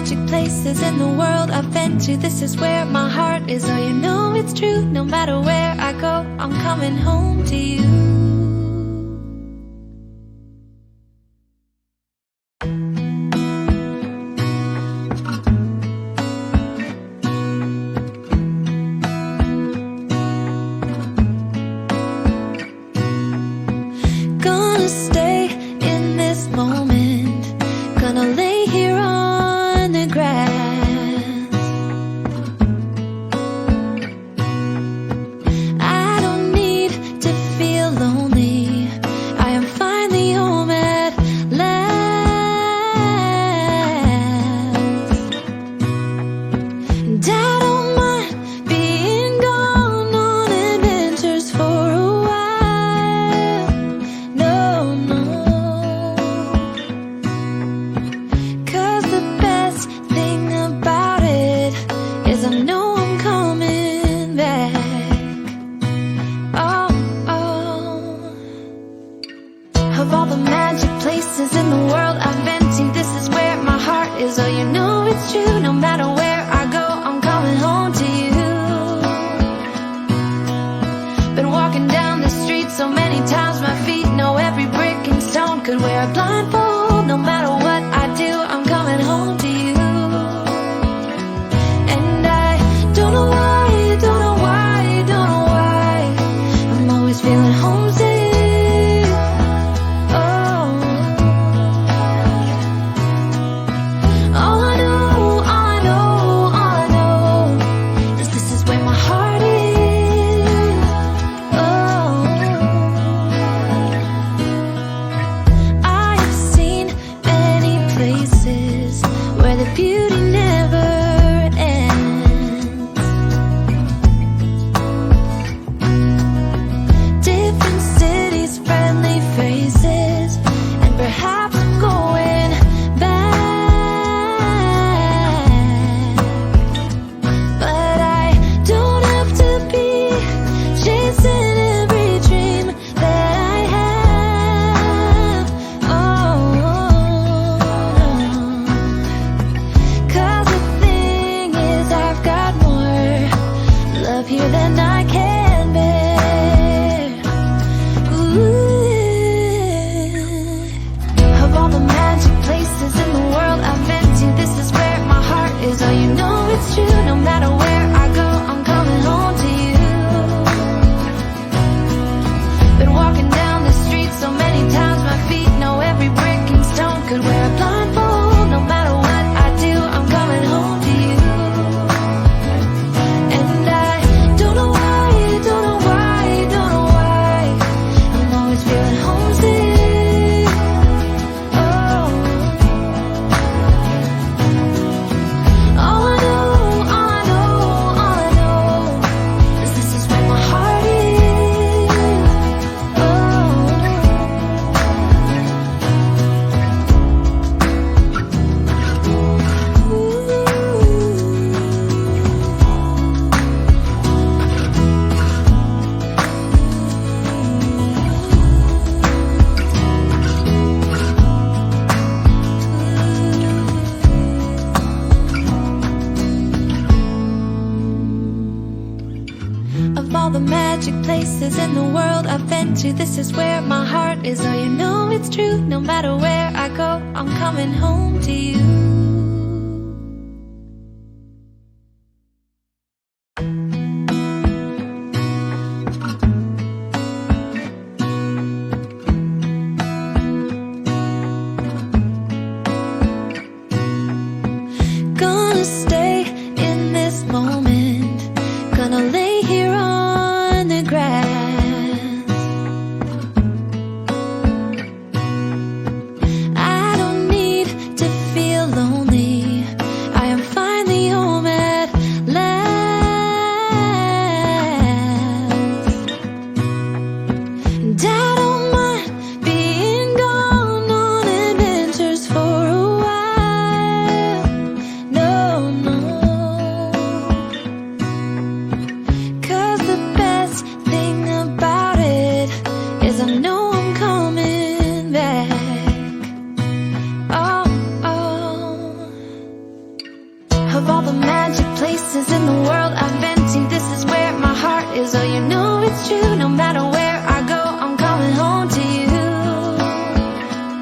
magic places in the world I've been to, this is where my heart is. Oh, you know it's true, no matter where I go, I'm coming home to you. Gonna stay in this moment, gonna lay here on the grass. I don't need to feel lonely, I am finally home at last. And I don't mind being gone on adventures for a while. No, no, 'cause the best thing about it is I know I'm coming back. Oh, oh. Of all the magic places in the world I've been to, this is where my heart is. Oh, you know it's true, no matter where I go, I'm coming home to you. Been walking down the street so many times, my feet know every brick and stone. Could wear a blindfold, no matter what I do, I'm coming home to you. And I don't know why, don't know why, don't know why, I'm always feeling homesick. Oh, all I know, all I know, all I know is this is where my heart is. Oh, I've seen many places where the beauty never ends. Different cities, friendly faces, and perhaps I'm going back. But I don't have to be chasing every dream that I have. Oh, no. 'Cause the thing is, I've got more love here than I can bear. Ooh. Of all the magic places in the world I've been to, this is where my heart is. Oh, you know it's true, no matter where I go, I'm coming home to you. Been walking down the street so many times, my feet know every brick and stone. Could wear a blindfold, no matter what I do, I'm coming home to you. And I don't know why, don't know why, don't know why, I'm always feeling homesick. Oh, all I know, all I know, all I know is this is where my heart is. Oh, of all the magic places in the world I've been to, this is where my heart is. Oh, you know it's true, no matter where I go, I'm coming home to you.